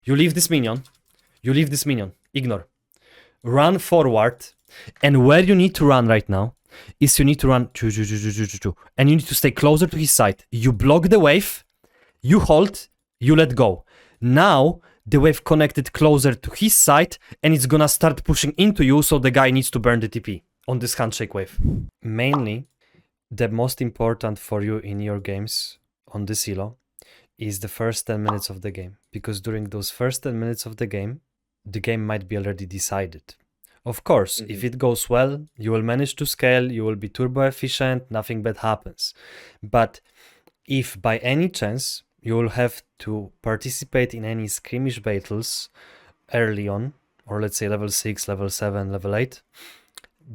You leave this minion. Ignore. Run forward. And where you need to run right now is you need to run. And you need to stay closer to his side. You block the wave. You hold. You let go. Now the wave connected closer to his side. And it's gonna start pushing into you. So the guy needs to burn the TP on this handshake wave. Mainly, the most important for you in your games on this elo is the first 10 minutes of the game, because during those first 10 minutes of the game might be already decided. Of course, if it goes well, you will manage to scale, you will be turbo efficient, nothing bad happens. But if by any chance you will have to participate in any skirmish battles early on, or let's say level 6, level 7, level 8,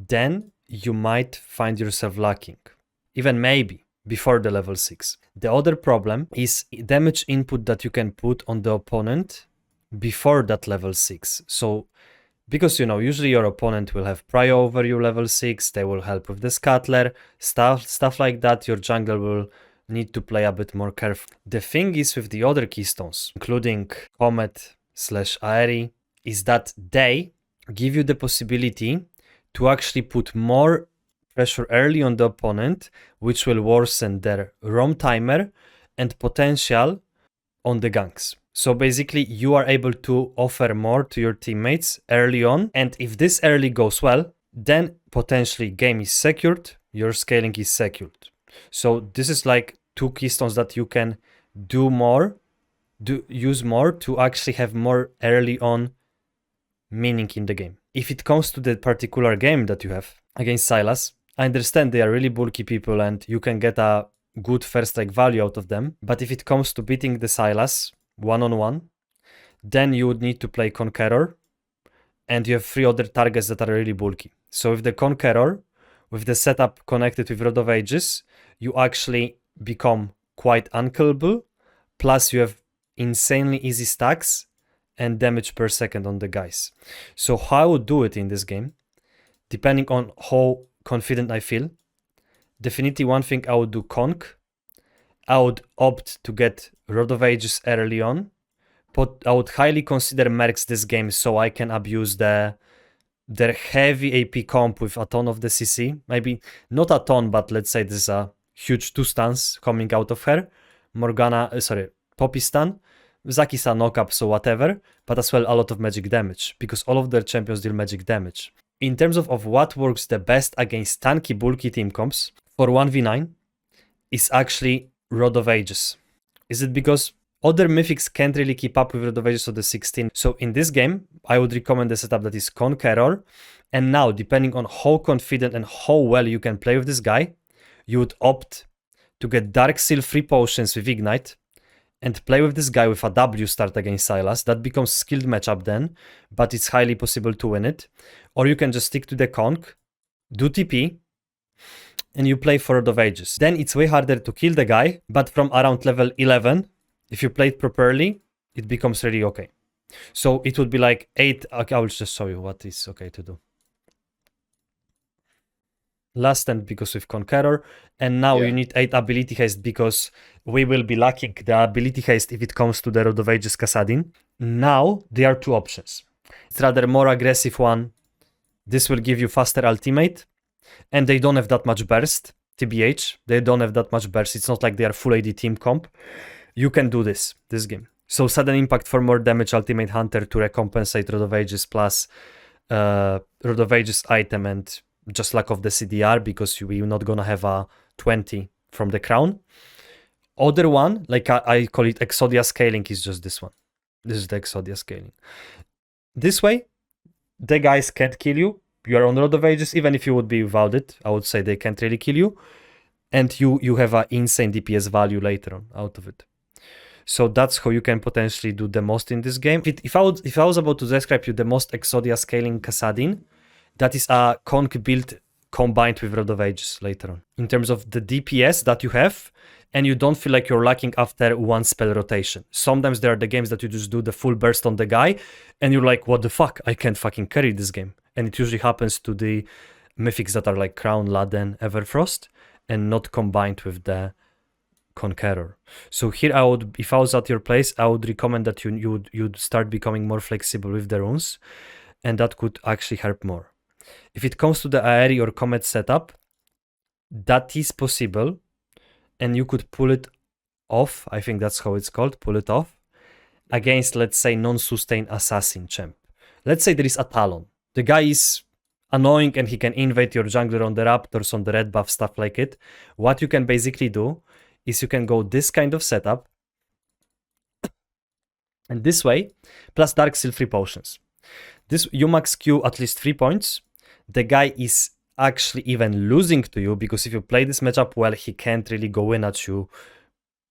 then you might find yourself lacking, even maybe before the level 6. The other problem is damage input that you can put on the opponent before that level 6. So, because you know, usually your opponent will have prior over you level 6, they will help with the scuttler, stuff like that. Your jungler will need to play a bit more careful. The thing is with the other keystones, including Comet / Aerie, is that they give you the possibility to actually put more pressure early on the opponent, which will worsen their roam timer and potential on the ganks. So basically you are able to offer more to your teammates early on, and if this early goes well, then potentially game is secured, your scaling is secured. So this is like two keystones that you can use more to actually have more early on meaning in the game. If it comes to the particular game that you have against Sylas, I understand they are really bulky people and you can get a good first strike value out of them. But if it comes to beating the Sylas one-on-one, then you would need to play Conqueror, and you have 3 other targets that are really bulky. So with the Conqueror, with the setup connected with Rod of Ages, you actually become quite unkillable, plus you have insanely easy stacks and damage per second on the guys. So how I would do it in this game, depending on how confident I feel, definitely one thing I would do conk. I would opt to get Rod of Ages early on, but I would highly consider mercs this game so I can abuse their heavy AP comp with a ton of the CC. Maybe not a ton, but let's say there's a huge 2 stuns coming out of her. Poppy stun, Zakisa knock-up, so whatever, but as well a lot of magic damage, because all of their champions deal magic damage. In terms of what works the best against tanky, bulky team comps for 1v9 is actually Rod of Ages. Is it because other mythics can't really keep up with Rod of Ages of the 16? So in this game, I would recommend the setup that is Conqueror. And now, depending on how confident and how well you can play with this guy, you would opt to get Dark Seal 3 potions with Ignite and play with this guy with a W start against Sylas. That becomes skilled matchup then, but it's highly possible to win it. Or you can just stick to the conk, do TP, and you play for Rod of Ages. Then it's way harder to kill the guy, but from around level 11, if you play it properly, it becomes really okay. So it would be like 8, okay, I will just show you what is okay to do. Last stand because with Conqueror, and now you need 8 ability haste because we will be lacking the ability haste if it comes to the Rod of Ages Kassadin. Now there are 2 options. It's rather more aggressive one. This will give you faster ultimate, and they don't have that much burst. TBH, they don't have that much burst. It's not like they are full AD team comp. You can do this game. So sudden impact for more damage ultimate hunter to recompensate Rod of Ages plus Rod of Ages item and just lack of the CDR because we're not gonna have a 20 from the crown. Other one, like I call it Exodia scaling, is just this one. This is the Exodia scaling. This way, the guys can't kill you. You are on Rod of Ages, even if you would be without it, I would say they can't really kill you. And you have an insane DPS value later on out of it. So that's how you can potentially do the most in this game. If I was about to describe you the most Exodia scaling Kassadin, that is a conk build combined with Rod of Ages later on. In terms of the DPS that you have, and you don't feel like you're lacking after one spell rotation. Sometimes there are the games that you just do the full burst on the guy, and you're like, what the fuck? I can't fucking carry this game. And it usually happens to the mythics that are like Crown, Laden, Everfrost, and not combined with the Conqueror. So here I would, if I was at your place, I would recommend that you'd start becoming more flexible with the runes, and that could actually help more. If it comes to the Aeri or Comet setup, that is possible, and you could pull it off, I think that's how it's called, pull it off, against, let's say, non-sustain assassin champ. Let's say there is a Talon. The guy is annoying and he can invade your jungler on the Raptors, on the red buff, stuff like it. What you can basically do is you can go this kind of setup, and this way, plus Dark Seal 3 potions. This, you max Q at least 3 points. The guy is actually even losing to you, because if you play this matchup well, he can't really go in at you,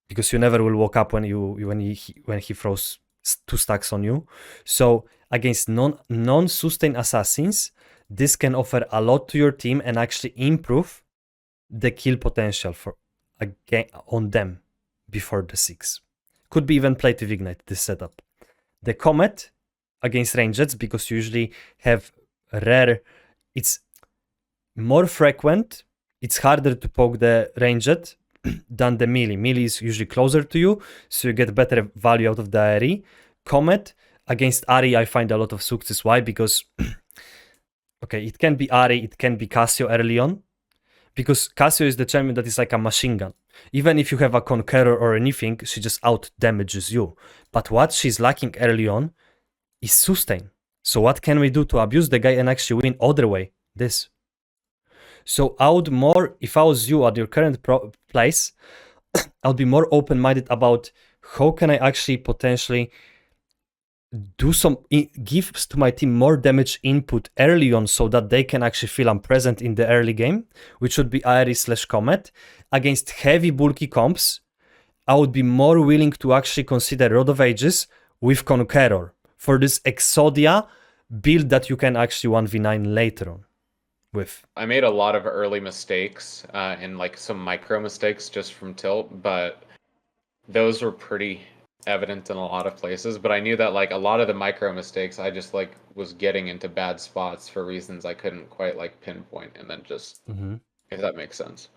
because you never will walk up when he throws 2 stacks on you. So against non-sustain assassins, this can offer a lot to your team and actually improve the kill potential for on them before the 6. Could be even played with Ignite, this setup. The Comet against rangeds, because you usually have rare, it's more frequent, it's harder to poke the ranged than the melee. Melee is usually closer to you, so you get better value out of the Aeri. Comet against Ahri, I find a lot of success. Why? Because okay, it can be Ahri, it can be Cassio early on, because Cassio is the champion that is like a machine gun. Even if you have a Conqueror or anything, she just out damages you. But what she's lacking early on is sustain. So what can we do to abuse the guy and actually win other way? This. So I would more, if I was you at your current place, I'll be more open-minded about how can I actually potentially do some, give to my team more damage input early on, so that they can actually feel I'm present in the early game, which would be Aeri/Comet. Against heavy bulky comps, I would be more willing to actually consider Rod of Ages with Conqueror for this Exodia build that you can actually 1v9 later on with. I made a lot of early mistakes and like some micro mistakes just from tilt, but those were pretty evident in a lot of places. But I knew that like a lot of the micro mistakes, I just like was getting into bad spots for reasons I couldn't quite like pinpoint, and then just if that makes sense.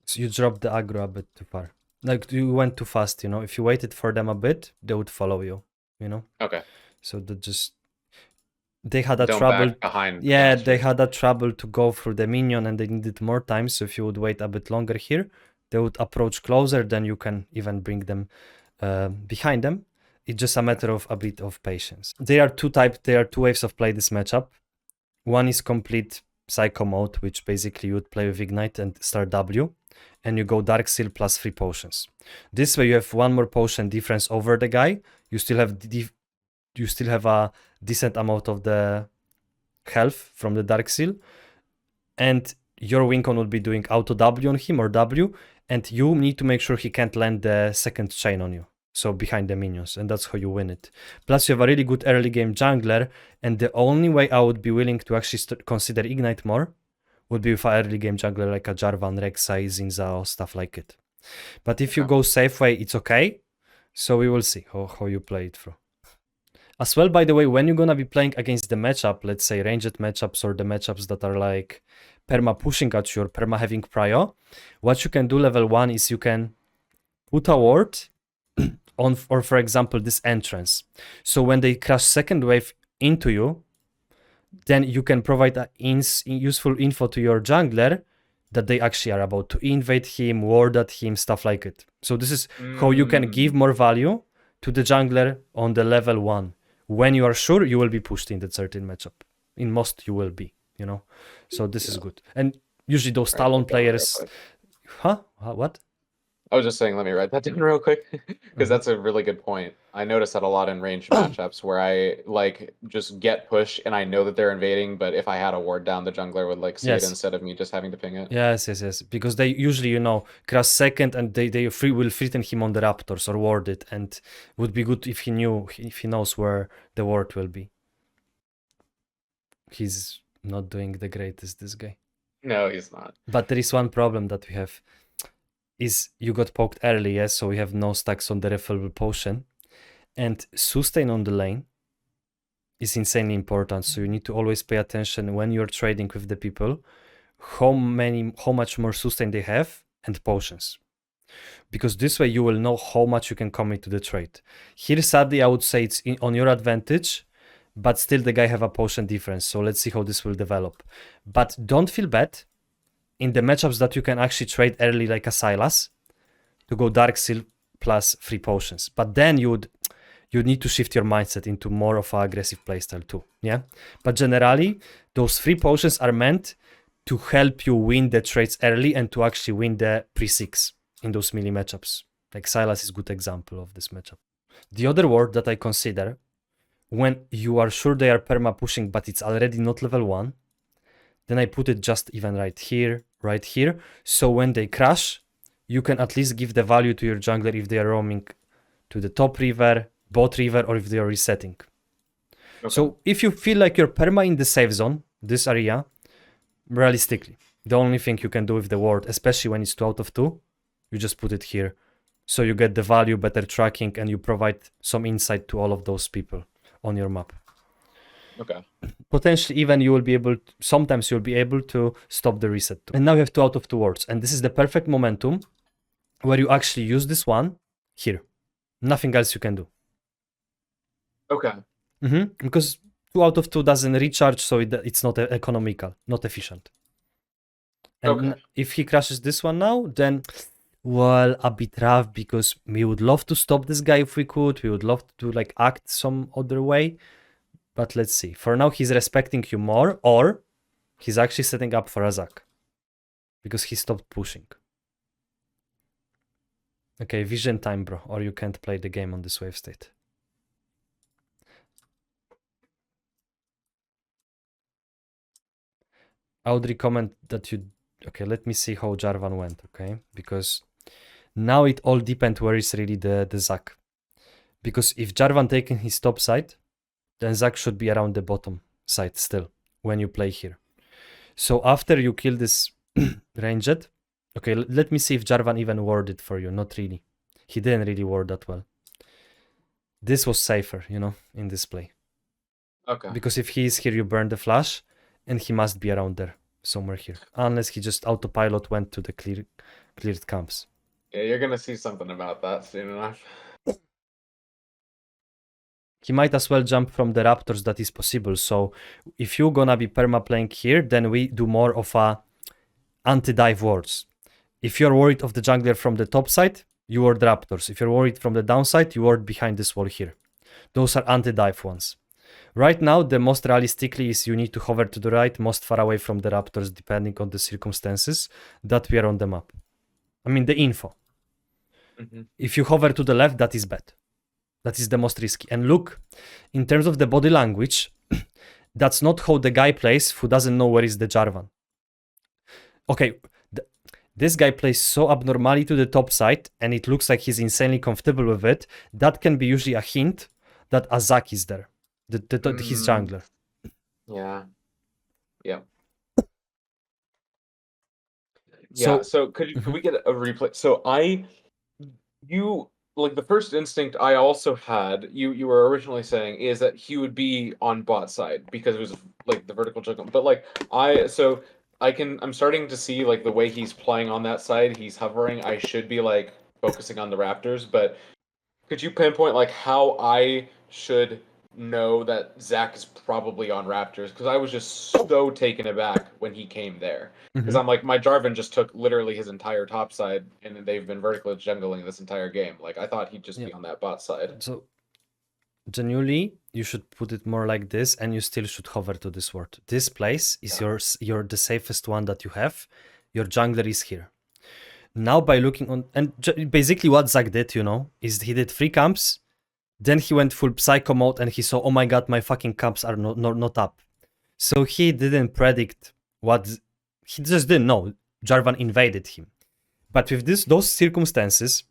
So you dropped the aggro a bit too far. Like you went too fast, you know. If you waited for them a bit, they would follow you, you know. Okay. So that just, they had a Don't trouble back behind. Yeah, they had a trouble to go through the minion, and they needed more time. So if you would wait a bit longer here, they would approach closer, then you can even bring them behind them. It's just a matter of a bit of patience. There are two ways of play this matchup. One is complete psycho mode, which basically you would play with Ignite and start W, and you go Dark Seal plus 3 potions. This way you have 1 more potion difference over the guy. You still have a decent amount of the health from the Dark Seal, and your Wincon will be doing auto W on him or W, and you need to make sure he can't land the second chain on you, so behind the minions, and that's how you win it. Plus you have a really good early game jungler, and the only way I would be willing to actually consider Ignite more would be with an early game jungler like a Jarvan, Rek'Sai, Zinza, or stuff like it. But if you go safe way, it's okay. So we will see how you play it through. As well, by the way, when you're gonna be playing against the matchup, let's say ranged matchups or the matchups that are like perma pushing at you or perma having prio, what you can do level 1 is you can put a ward on, or for example, this entrance. So when they crash second wave into you, then you can provide a useful info to your jungler that they actually are about to invade him, ward at him, stuff like it. So this is how you can give more value to the jungler on the level 1. When you are sure you will be pushed in that certain matchup. In most you will be, you know. So this is good. And usually those Talon players... What? I was just saying, let me write that down real quick, because that's a really good point. I notice that a lot in ranged matchups where I like just get pushed and I know that they're invading, but if I had a ward down, the jungler would like see it instead of me just having to ping it. Yes. Because they usually, you know, crash second and they will threaten him on the Raptors or ward it, and would be good if he knows where the ward will be. He's not doing the greatest, this guy. No, he's not. But there is one problem that we have. Is you got poked early, yes, so we have no stacks on the refillable potion. And sustain on the lane is insanely important, so you need to always pay attention when you're trading with the people, how much more sustain they have and potions. Because this way you will know how much you can commit to the trade. Here, sadly, I would say it's on your advantage, but still the guy have a potion difference. So let's see how this will develop. But don't feel bad in the matchups that you can actually trade early like a Silas to go Dark Seal plus 3 potions. But then you need to shift your mindset into more of an aggressive playstyle too. Yeah. But generally, those 3 potions are meant to help you win the trades early and to actually win the pre-6 in those melee matchups. Like Silas is a good example of this matchup. The other word that I consider, when you are sure they are perma pushing, but it's already not level 1, then I put it just even right here. So when they crash, you can at least give the value to your jungler if they are roaming to the top river, bot river, or if they are resetting. Okay. So if you feel like you're perma in the safe zone, this area, realistically, the only thing you can do with the ward, especially when it's 2 out of 2, you just put it here. So you get the value, better tracking, and you provide some insight to all of those people on your map. Okay. Potentially even you will be able to, sometimes you'll be able to stop the reset too. And now you have 2 out of 2 wards. And this is the perfect momentum where you actually use this one here. Nothing else you can do. Okay. Because 2 out of 2 doesn't recharge, so it's not economical, not efficient. And if he crashes this one now, then, well, a bit rough, because we would love to stop this guy if we could. We would love to like act some other way. But let's see. For now, he's respecting you more, or he's actually setting up for Azak. Because he stopped pushing. Okay, vision time, bro, or you can't play the game on this wave state. I would recommend that you... Okay, let me see how Jarvan went, okay? Because now it all depends where is really the Zac. Because if Jarvan taking his top side, then Zac should be around the bottom side still when you play here. So after you kill this ranged, okay, let me see if Jarvan even warded for you. Not really. He didn't really ward that well. This was safer, you know, in this play. Okay. Because if he is here, you burn the flash, and he must be around there, somewhere here. Unless he just autopilot went to the cleared camps. Yeah, you're gonna see something about that soon enough. He might as well jump from the Raptors, that is possible. So if you're gonna be perma playing here, then we do more of a anti-dive wards. If you're worried of the jungler from the top side, you ward Raptors. If you're worried from the downside, you ward behind this wall here. Those are anti-dive ones. Right now, the most realistically is you need to hover to the right, most far away from the Raptors, depending on the circumstances that we are on the map. I mean, the info. If you hover to the left, that is bad. That is the most risky. And look, in terms of the body language, that's not how the guy plays who doesn't know where is the Jarvan. Okay, this guy plays so abnormally to the top side, and it looks like he's insanely comfortable with it. That can be usually a hint that Azak is there. His jungler. Yeah. So could we get a replay? So you like the first instinct I also had, you were originally saying, is that he would be on bot side because it was like the vertical jungle. But like I'm starting to see like the way he's playing on that side, he's hovering. I should be like focusing on the Raptors, but could you pinpoint like how I should know that Zac is probably on Raptors? Because I was just so taken aback when he came there. Because I'm like, my Jarvan just took literally his entire top side, and they've been vertical jungling this entire game. Like, I thought he'd just be on that bot side. So, genuinely, you should put it more like this, and you still should hover to this ward. This place is your the safest one that you have. Your jungler is here. Now, by looking on... And basically what Zac did, you know, is he did 3 camps. Then he went full psycho mode and he saw, oh my god, my fucking camps are not up. So he didn't predict what... He just didn't know. Jarvan invaded him. But with those circumstances,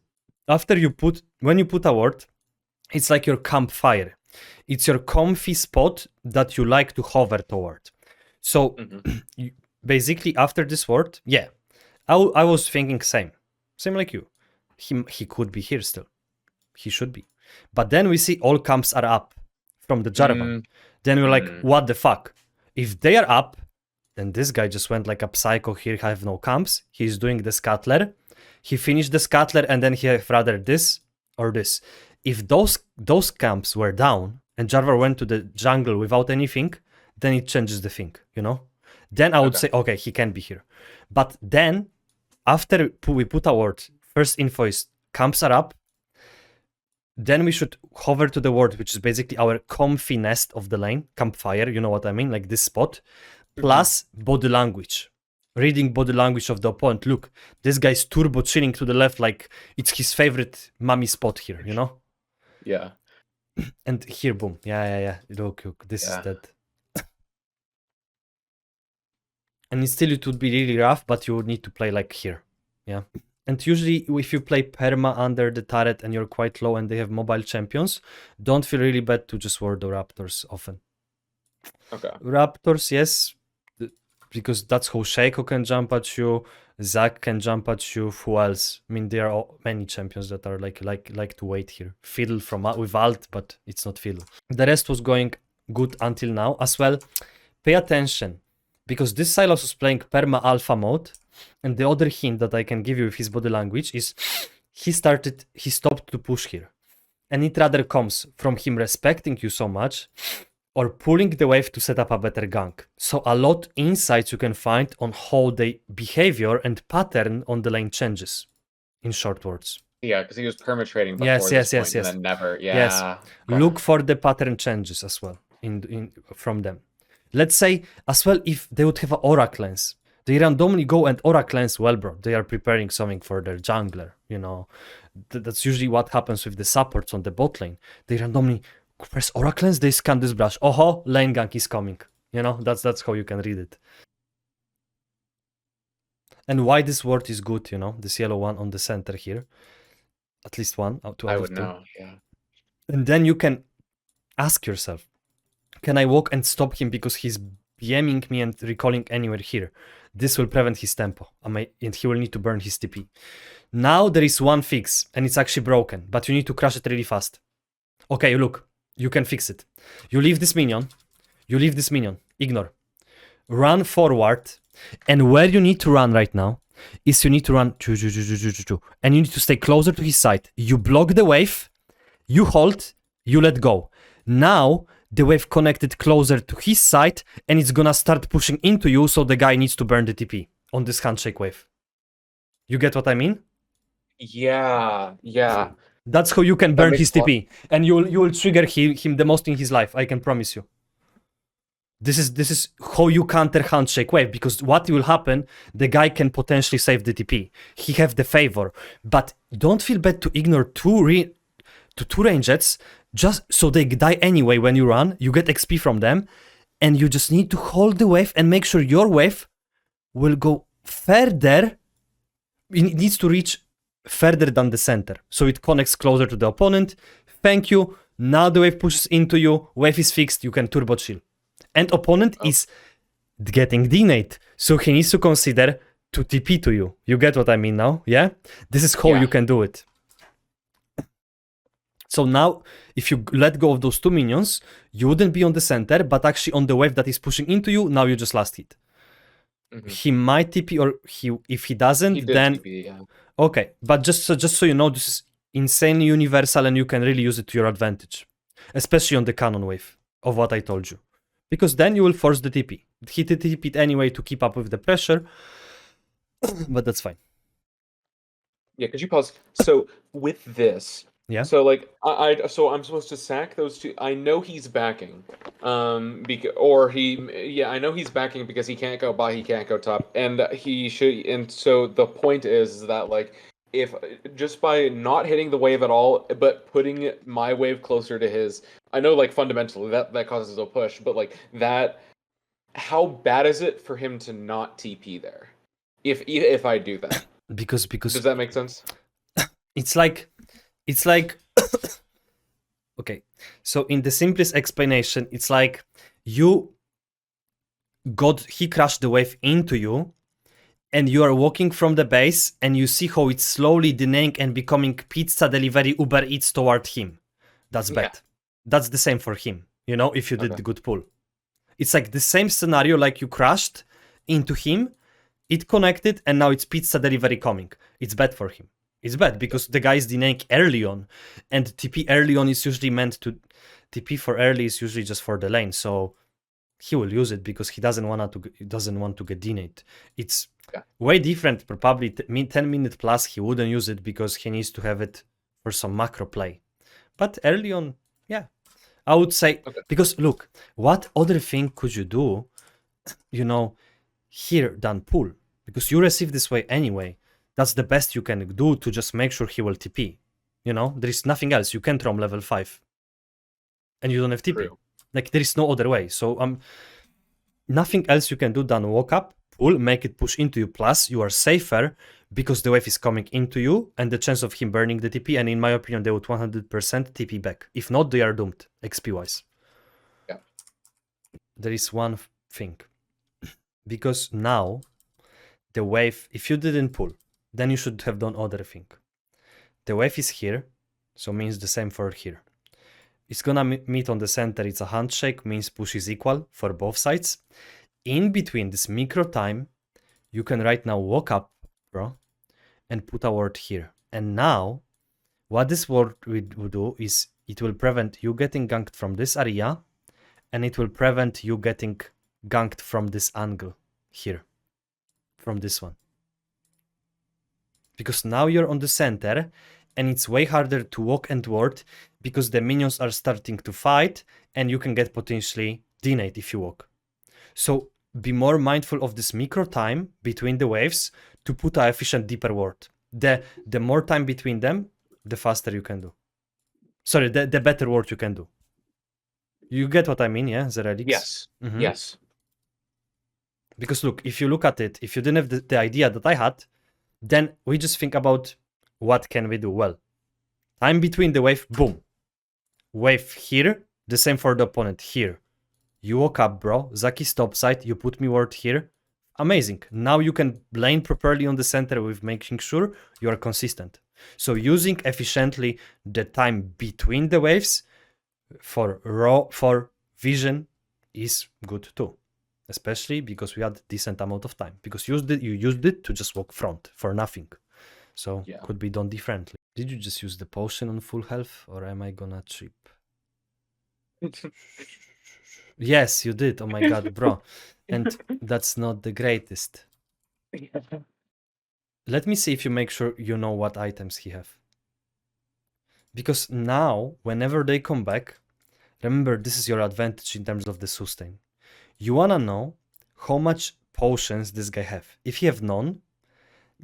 when you put a ward, it's like your campfire. It's your comfy spot that you like to hover toward. So basically after this ward, yeah, I was thinking same like you. He could be here still. He should be. But then we see all camps are up from the Jarvan. Then we're like, what the fuck? If they are up, then this guy just went like a psycho here, have no camps. He's doing the scuttler. He finished the scuttler and then he have rather this or this. If those camps were down and Jarvan went to the jungle without anything, then it changes the thing, you know? Then I would say, okay, he can be here. But then, after we put our ward, first info is camps are up, then we should hover to the ward, which is basically our comfy nest of the lane, campfire, you know what I mean, like this spot, plus body language. Reading body language of the opponent. Look, this guy's turbo chilling to the left like it's his favorite mommy spot here, you know? Yeah. And here, boom. Yeah. Look, this is that. And still it would be really rough, but you would need to play like here. Yeah. And usually if you play perma under the turret and you're quite low and they have mobile champions, don't feel really bad to just ward the Raptors often. Okay. Raptors, yes, because that's how Shaco can jump at you, Zac can jump at you, who else? I mean, there are many champions that are like to wait here. Fiddle with ult, but it's not Fiddle. The rest was going good until now. As well, pay attention, because this Sylas was playing perma alpha mode, and the other hint that I can give you with his body language is he stopped to push here. And it rather comes from him respecting you so much, or pulling the wave to set up a better gank. So a lot insights you can find on how their behavior and pattern on the lane changes, in short words. Yeah, because he was perma-trading before Yes. and then never, Yes. Look for the pattern changes as well from them. Let's say, as well, if they would have an aura cleanse, they randomly go and aura cleanse, well, bro, they are preparing something for their jungler, you know. That's usually what happens with the supports on the bot lane. They randomly press aura cleanse, they scan this brush. Oh, lane gank is coming. You know, that's how you can read it. And why this word is good, you know, this yellow one on the center here. At least one out of two. I would know, yeah. And then you can ask yourself, can I walk and stop him because he's BMing me and recalling anywhere here? This will prevent his tempo, and he will need to burn his TP. Now there is one fix, and it's actually broken, but you need to crush it really fast. Okay, look, you can fix it. You leave this minion, ignore. Run forward, and where you need to run right now is you need to run, and you need to stay closer to his side. You block the wave, you hold, you let go. Now, the wave connected closer to his side, and it's gonna start pushing into you, so the guy needs to burn the TP on this handshake wave. You get what I mean? Yeah. That's how you can burn his TP, and you will trigger him the most in his life, I can promise you. This is how you counter handshake wave, because what will happen, the guy can potentially save the TP. He have the favor, but don't feel bad to ignore two rangeds, just so they die anyway when you run. You get XP from them, and you just need to hold the wave and make sure your wave will go further. It needs to reach further than the center, so it connects closer to the opponent. Thank you. Now the wave pushes into you, wave is fixed, you can turbo chill. And opponent is getting denate, so he needs to consider to TP to you. You get what I mean now? Yeah? This is how you can do it. So now, if you let go of those two minions, you wouldn't be on the center, but actually on the wave that is pushing into you. Now you just last hit. He might TP, or if he doesn't, then TP, yeah. Okay, but just so you know, this is insanely universal, and you can really use it to your advantage, especially on the cannon wave of what I told you, because then you will force the TP. He TP it anyway to keep up with the pressure, but that's fine. Yeah, could you pause? So with this, yeah. So like so I'm supposed to sack those two. I know he's backing, I know he's backing because he can't go bot, he can't go top, and he should. And so the point is that like if just by not hitting the wave at all, but putting my wave closer to his, I know like fundamentally that causes a push, but like that, how bad is it for him to not TP there? If I do that, because does that make sense? It's like okay, so in the simplest explanation, it's like he crashed the wave into you, and you are walking from the base, and you see how it's slowly delaying and becoming pizza delivery Uber Eats toward him. That's bad. That's the same for him, you know, if you did the good pull. It's like the same scenario, like you crashed into him. it connected, and now it's pizza delivery coming. It's bad for him. It's bad because the guy is denying early on, and TP early on is usually meant to... TP for early is usually just for the lane, so he will use it because he doesn't want to get denied. It's way different. Probably 10 minute plus he wouldn't use it because he needs to have it for some macro play. But early on, yeah, I would say, because look, what other thing could you do, you know, here than pull? Because you receive this way anyway. That's the best you can do to just make sure he will TP. You know, there is nothing else. You can't roam level 5. And you don't have TP. True. Like, there is no other way. So nothing else you can do than walk up, pull, make it push into you. Plus, you are safer because the wave is coming into you and the chance of him burning the TP. And in my opinion, they would 100% TP back. If not, they are doomed, XP-wise. Yeah. There is one thing. Because now, the wave, if you didn't pull, then you should have done other thing. The wave is here, so means the same for here. It's gonna meet on the center. It's a handshake, means push is equal for both sides. In between this micro time, you can right now walk up, bro, and put a ward here. And now, what this ward will do is it will prevent you getting ganked from this area, and it will prevent you getting ganked from this angle here, from this one. Because now you're on the center, and it's way harder to walk and ward because the minions are starting to fight and you can get potentially denied if you walk. So be more mindful of this micro time between the waves to put an efficient deeper ward. The more time between them, the faster you can do. Sorry, the better ward you can do. You get what I mean, yeah, Zerelix? Yes. Yes. Because look, if you look at it, if you didn't have the idea that I had, then we just think about what can we do? Well, time between the wave, boom. Wave here, the same for the opponent here. You walk up, bro. Zaki stop side, you put me ward here. Amazing. Now you can lane properly on the center with making sure you are consistent. So using efficiently the time between the waves for vision is good too. Especially because we had decent amount of time. Because you used it to just walk front for nothing. So could be done differently. Did you just use the potion on full health or am I gonna trip? Yes, you did. Oh my god, bro. And that's not the greatest. Let me see if you make sure you know what items he have. Because now, whenever they come back, remember this is your advantage in terms of the sustain. You wanna know how much potions this guy have. If he have none,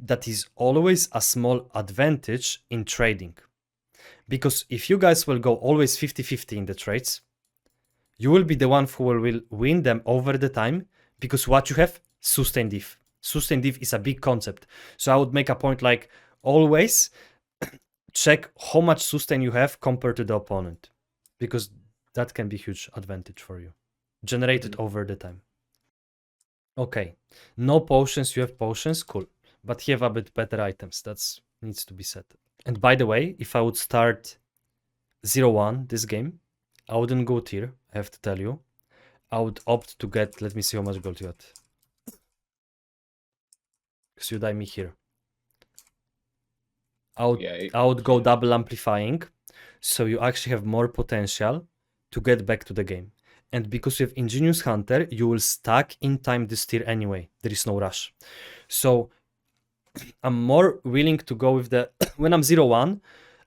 that is always a small advantage in trading. Because if you guys will go always 50-50 in the trades, you will be the one who will win them over the time because what you have, sustain diff. Sustain diff is a big concept. So I would make a point like always check how much sustain you have compared to the opponent because that can be a huge advantage for you. Generated over the time. Okay, no potions, you have potions, cool. But you have a bit better items, that needs to be said. And by the way, if I would start 0-1 this game, I wouldn't go tier, I have to tell you. I would opt to get, let me see how much gold you got. Because you die me here. I would go double amplifying, so you actually have more potential to get back to the game. And because you have Ingenious Hunter, you will stack in time this tier anyway. There is no rush. So I'm more willing to go with the... when I'm 0-1,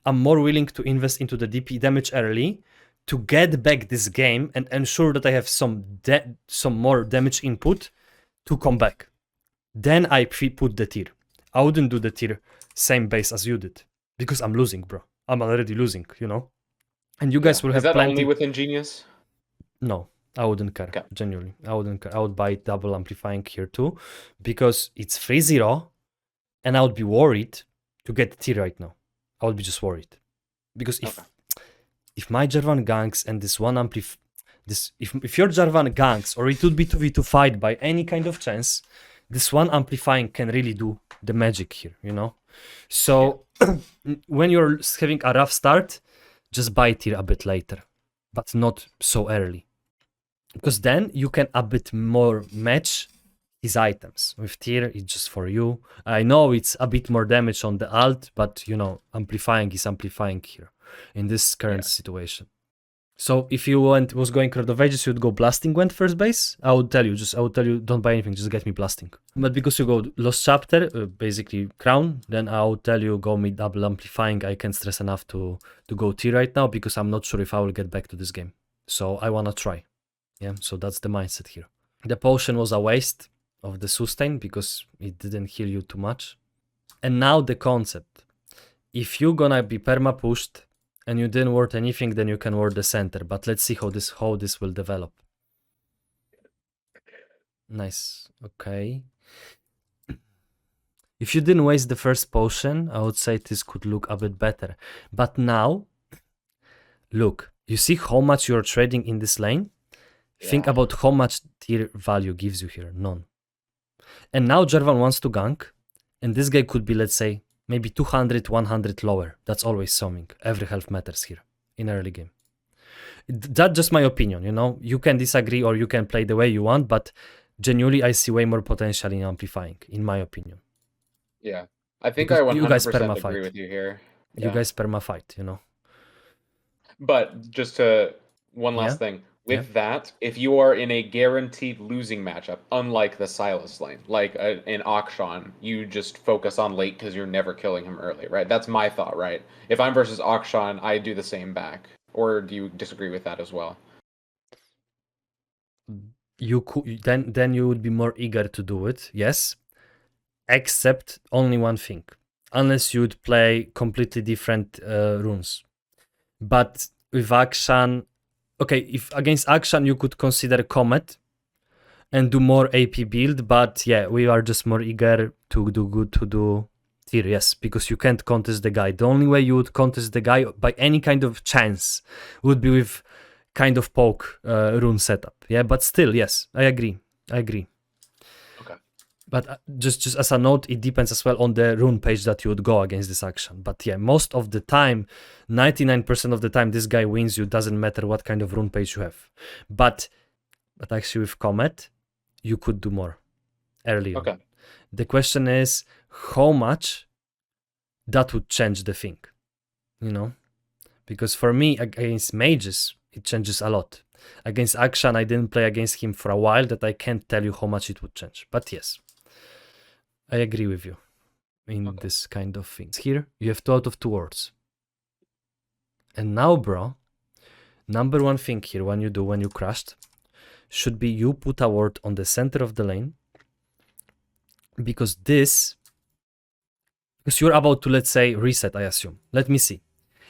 I'm more willing to invest into the DP damage early to get back this game and ensure that I have some more damage input to come back. Then I put the tier. I wouldn't do the tier same base as you did. Because I'm losing, bro. I'm already losing, you know? And you guys will have plenty... Is that plenty... only with Ingenious? No, I wouldn't care. Okay. Genuinely, I wouldn't care. I would buy double amplifying here too, because it's 3-0, and I would be worried to get T right now. I would be just worried because if my Jarvan ganks and this one if your Jarvan ganks or it would be 2v2 fight by any kind of chance, this one amplifying can really do the magic here, you know. So when you're having a rough start, just buy tier a bit later, but not so early. Because then you can a bit more match his items. With tier, it's just for you. I know it's a bit more damage on the alt, but you know, amplifying is amplifying here in this current situation. So if you was going Crowd of Ages, you'd go Blasting went first base. I would tell you, don't buy anything, just get me Blasting. But because you go Lost Chapter, basically Crown, then I would tell you go me double Amplifying. I can't stress enough to go tier right now because I'm not sure if I will get back to this game. So I wanna try. Yeah, so that's the mindset here. The potion was a waste of the sustain because it didn't heal you too much. And now the concept. If you're gonna be perma pushed and you didn't ward anything, then you can ward the center. But let's see how this will develop. Nice. Okay. If you didn't waste the first potion, I would say this could look a bit better. But now, look, you see how much you're trading in this lane? Think about how much tier value gives you here. None. And now Jarvan wants to gank, and this guy could be, let's say, maybe 200, 100 lower. That's always something. Every health matters here in early game. That's just my opinion, you know? You can disagree or you can play the way you want, but genuinely I see way more potential in amplifying, in my opinion. Yeah. I think Because I you guys 100% perma agree fight. with you here. You guys perma fight, you know? But just to one last thing. With that, if you are in a guaranteed losing matchup, unlike the Silas lane, like in Akshan, you just focus on late because you're never killing him early, right? That's my thought, right? If I'm versus Akshan, I do the same back. Or do you disagree with that as well? You could then you would be more eager to do it, yes. Except only one thing. Unless you'd play completely different runes. But with Akshan, okay, if against Akshan you could consider Comet and do more AP build, but yeah, we are just more eager to do tier, yes, because you can't contest the guy. The only way you would contest the guy by any kind of chance would be with kind of poke rune setup. Yeah, but still, yes, I agree. Okay. But just as a note, it depends as well on the rune page that you would go against this action. But yeah, most of the time, 99% of the time, this guy wins you. Doesn't matter what kind of rune page you have. But actually with Comet, you could do more earlier. Okay. The question is how much that would change the thing, you know? Because for me, against mages, it changes a lot. Against Akshan, I didn't play against him for a while that I can't tell you how much it would change. But yes, I agree with you in this kind of things. Here, you have 2 out of 2 wards. And now, bro, number one thing here when you crashed should be you put a ward on the center of the lane. Because you're about to, let's say, reset, I assume. Let me see.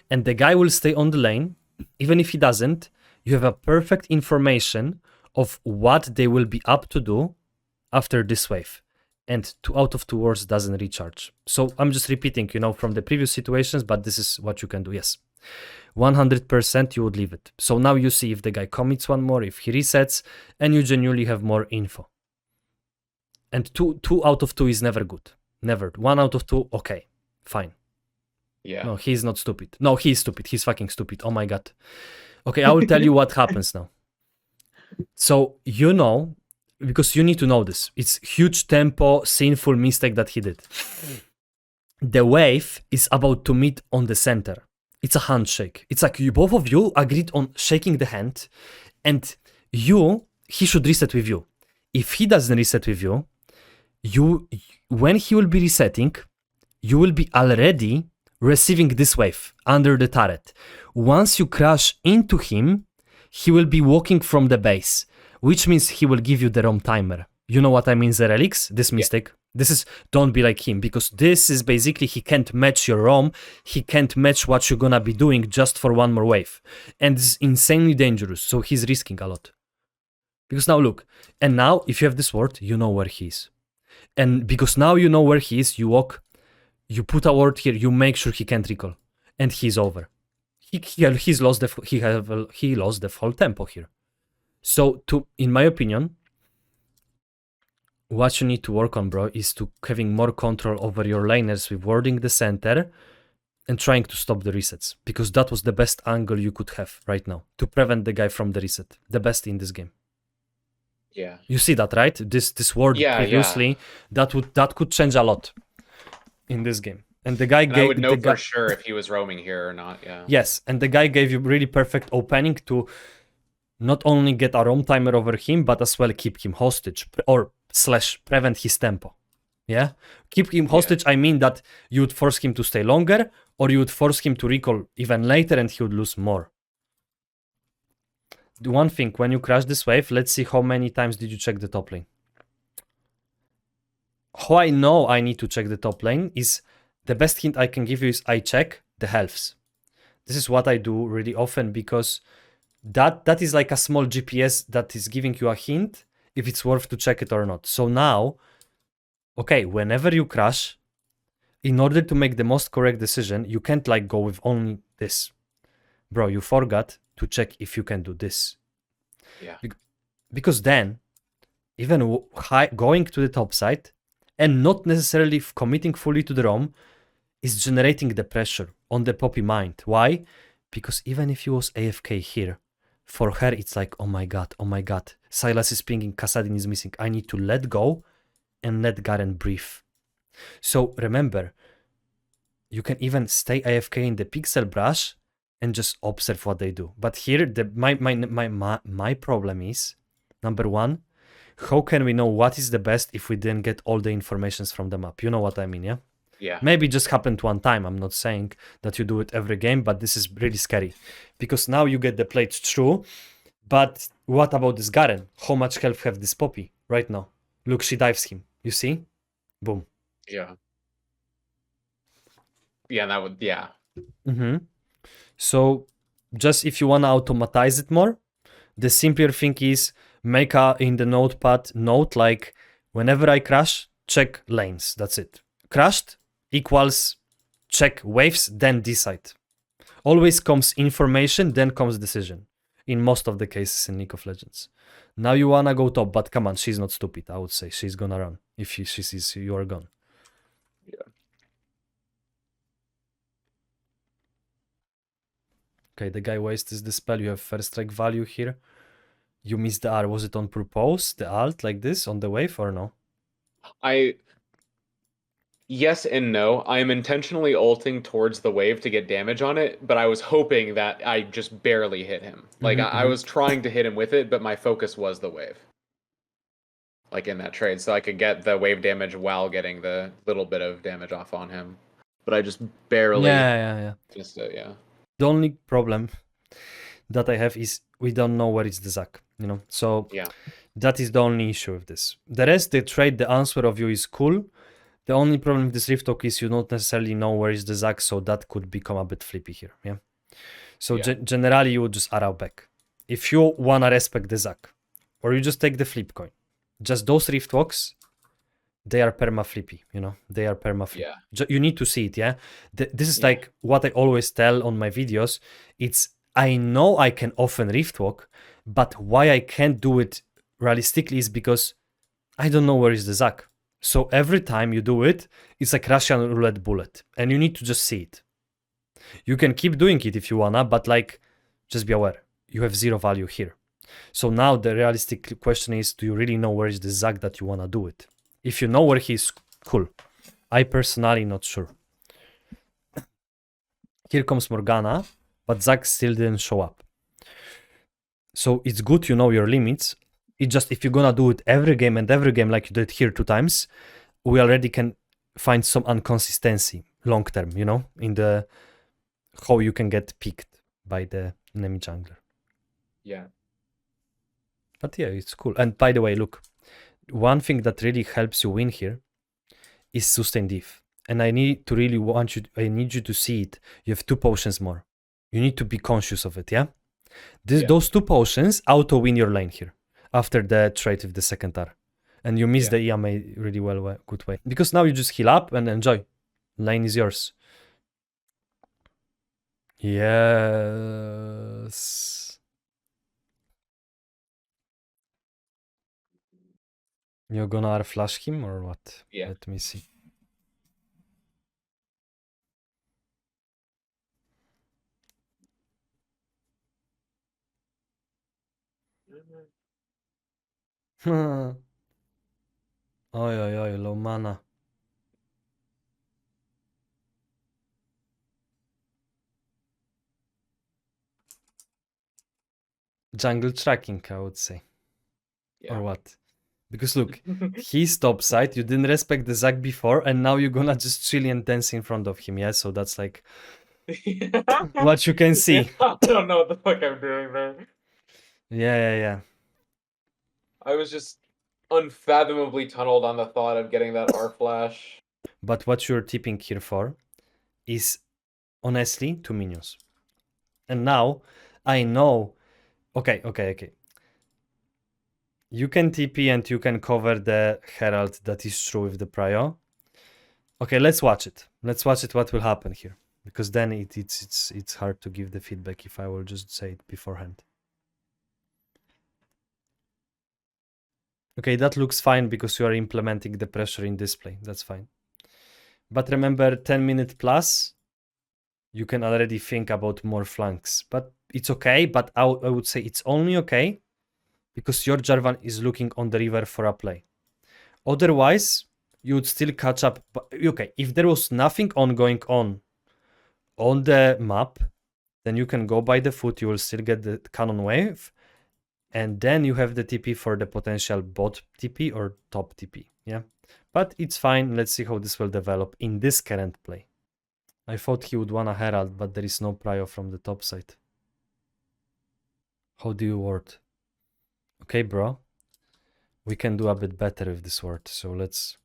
And the guy will stay on the lane. Even if he doesn't, you have a perfect information of what they will be up to do after this wave. And 2 out of 2 wards doesn't recharge. So I'm just repeating, you know, from the previous situations, but this is what you can do, yes. 100% you would leave it. So now you see if the guy commits one more, if he resets, and you genuinely have more info. And 2 out of 2 is never good. Never. 1 out of 2, okay, fine. Yeah. No, he's not stupid. No, he's stupid. He's fucking stupid. Oh my god. Okay, I will tell you what happens now. So, you know, because you need to know this. It's huge tempo, sinful mistake that he did. The wave is about to meet on the center. It's a handshake. It's like both of you agreed on shaking the hand, and he should reset with you. If he doesn't reset with you, when he will be resetting, you will be already receiving this wave under the turret. Once you crash into him, he will be walking from the base, which means he will give you the ROM timer. You know what I mean, Zerelix? This mistake. Yeah. Don't be like him, because this is basically he can't match your ROM, he can't match what you're gonna be doing just for one more wave. And it's insanely dangerous, so he's risking a lot. Because now look, and now if you have this ward, you know where he is. And because now you know where he is, you walk, you put a ward here, you make sure he can't recall, and he's over. He lost the full tempo here. So in my opinion, what you need to work on, bro, is to having more control over your laners with warding the center and trying to stop the resets, because that was the best angle you could have right now to prevent the guy from the reset. The best in this game. Yeah. You see that, right? This word Yeah, previously, that could change a lot in this game. And the guy And I gave would know for sure if he was roaming here or not, yeah. Yes, and the guy gave you really perfect opening to not only get a roam timer over him, but as well keep him hostage or / prevent his tempo. Yeah? Keep him hostage, I mean that you would force him to stay longer, or you would force him to recall even later and he would lose more. The one thing, when you crash this wave, let's see how many times did you check the top lane. How I know I need to check the top lane is, the best hint I can give you is I check the healths. This is what I do really often, because that is like a small GPS that is giving you a hint if it's worth to check it or not. So now, okay, whenever you crash, in order to make the most correct decision, you can't like go with only this. Bro, you forgot to check if you can do this. Yeah. Because then, even going to the top side and not necessarily committing fully to the roam is generating the pressure on the Poppy mind. Why? Because even if you was AFK here, for her it's like, oh my god, Sylas is pinging, Kassadin is missing. I need to let go and let Garen breathe. So remember, you can even stay AFK in the pixel brush and just observe what they do. But here, my problem is, number one, how can we know what is the best if we didn't get all the informations from the map? You know what I mean, yeah? Yeah. Maybe it just happened one time. I'm not saying that you do it every game, but this is really scary. Because now you get the plates true, but what about this Garen? How much health have this Poppy right now? Look, she dives him. You see? Boom. Yeah. Yeah, that would, yeah. So just if you want to automatize it more, the simpler thing is make a in the notepad note like, whenever I crash, check lanes. That's it. Crashed equals check waves, then decide. Always comes information, then comes decision. In most of the cases in League of Legends. Now you wanna go top, but come on, she's not stupid. I would say she's gonna run if she sees you are gone. Yeah. Okay, the guy wastes the spell. You have first strike value here. You missed the R. Was it on purpose? The alt like this on the wave or no? Yes and no. I am intentionally ulting towards the wave to get damage on it, but I was hoping that I just barely hit him. Like, I was trying to hit him with it, but my focus was the wave. Like in that trade, so I could get the wave damage while getting the little bit of damage off on him. But I just barely missed it, yeah. The only problem that I have is we don't know where is the Zac, you know? So yeah, that is the only issue with this. The rest, the trade, the answer of you is cool. The only problem with this Rift Talk is you don't necessarily know where is the Zac, so that could become a bit flippy here, yeah? So generally you would just arrow back. If you wanna respect the Zac, or you just take the flip coin, just those Rift Walks, they are perma flippy, you know? They are perma flip. Yeah. You need to see it, yeah? This is like what I always tell on my videos. It's, I know I can often Rift Walk, but why I can't do it realistically is because I don't know where is the Zac. So every time you do it, it's like Russian roulette bullet, and you need to just see it. You can keep doing it if you wanna, but like, just be aware, you have zero value here. So now the realistic question is, do you really know where is the Zac that you wanna do it? If you know where he's, cool. I personally not sure. Here comes Morgana, but Zac still didn't show up. So it's good you know your limits. It's just if you're gonna do it every game like you did here 2 times, we already can find some inconsistency long term, you know, in the how you can get picked by the enemy jungler. Yeah. But yeah, it's cool. And by the way, look, one thing that really helps you win here is sustain diff. And I need to really I need you to see it. You have 2 potions more. You need to be conscious of it, yeah? Those 2 potions auto win your lane here after the trade with the second R. And you miss the EMA really well, good way. Because now you just heal up and enjoy. Lane is yours. Yes. You're gonna R flash him or what? Yeah. Let me see. Oj, oj, oj, low mana. Jungle tracking, I would say. Yeah. Or what? Because look, he's top side, you didn't respect the Zac before, and now you're gonna just chill and dance in front of him, yeah? So that's like what you can see. I don't know what the fuck I'm doing there. Yeah. I was just unfathomably tunneled on the thought of getting that R flash. But what you're tipping here for is honestly 2 minions. And now I know. Okay. You can TP and you can cover the Herald, that is true with the Prio. Okay, let's watch it. Let's watch it what will happen here. Because then it's hard to give the feedback if I will just say it beforehand. Okay, that looks fine because you are implementing the pressure in display. That's fine. But remember, 10-minute plus, you can already think about more flanks. But it's okay, but I would say it's only okay because your Jarvan is looking on the river for a play. Otherwise, you would still catch up. Okay, if there was nothing ongoing on the map, then you can go by the foot, you will still get the cannon wave, and then you have the TP for the potential bot TP or top TP, yeah? But it's fine, let's see how this will develop in this current play. I thought he would want a Herald, but there is no prio from the top side. How do you ward? Okay, bro. We can do a bit better with this word, so let's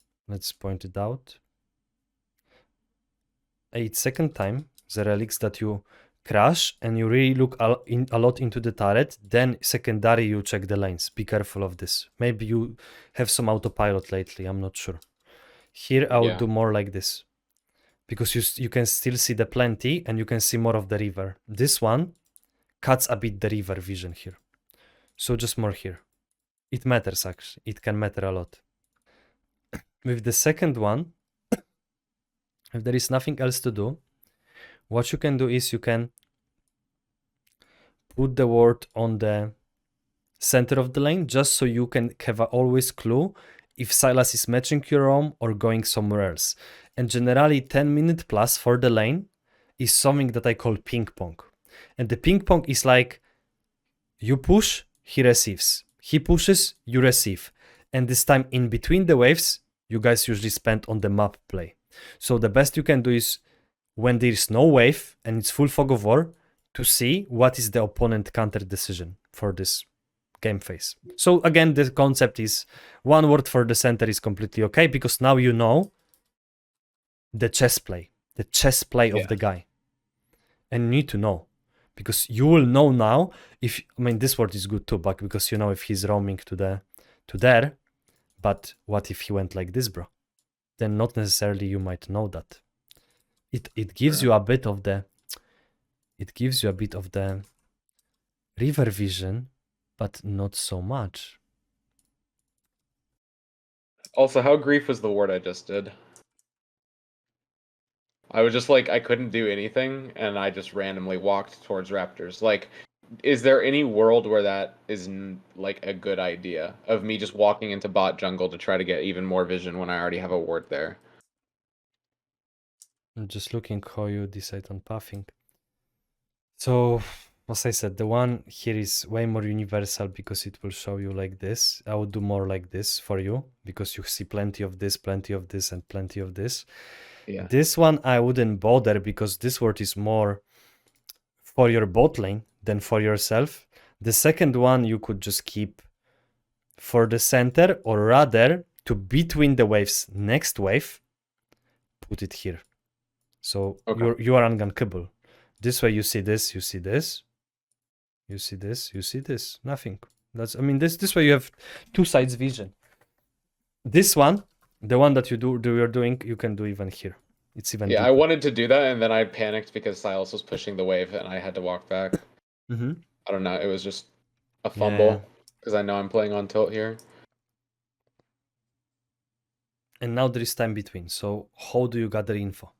point it out. 8-second time, the relics that you crash and you really look a lot into the turret, then secondary you check the lanes. Be careful of this. Maybe you have some autopilot lately, I'm not sure. Here I would do more like this, because you can still see the plenty and you can see more of the river. This one cuts a bit the river vision here, so just more here. It matters actually, it can matter a lot. With the second one, if there is nothing else to do, what you can do is you can put the ward on the center of the lane, just so you can have a always clue if Sylas is matching your roam or going somewhere else. And generally 10-minute plus for the lane is something that I call ping pong. And the ping pong is like, you push, he receives. He pushes, you receive. And this time in between the waves, you guys usually spend on the map play. So the best you can do is, when there is no wave and it's full fog of war, to see what is the opponent counter decision for this game phase. So again, the concept is one word for the center is completely okay, because now you know the chess play of the guy. And you need to know, because you will know now if, I mean, this word is good too, but because you know if he's roaming to there, but what if he went like this, bro? Then not necessarily you might know that. It gives you a bit of the river vision, but not so much. Also, how grief was the ward I just did? I was just like, I couldn't do anything, and I just randomly walked towards raptors. Like, is there any world where that is like a good idea of me just walking into bot jungle to try to get even more vision when I already have a ward there? I'm just looking how you decide on pathing. So, as I said, the one here is way more universal because it will show you like this. I would do more like this for you because you see plenty of this, and plenty of this. Yeah. This one I wouldn't bother because this word is more for your bot lane than for yourself. The second one you could just keep for the center, or rather to between the waves, next wave, put it here. So you are ungankable. This way you see this, you see this, you see this, you see this. Nothing. That's, I mean, this way you have two sides vision. This one, the one that you're doing, you can do even here. It's even deeper. I wanted to do that, and then I panicked because Silas was pushing the wave, and I had to walk back. I don't know. It was just a fumble because I know I'm playing on tilt here. And now there is time between. So how do you gather info?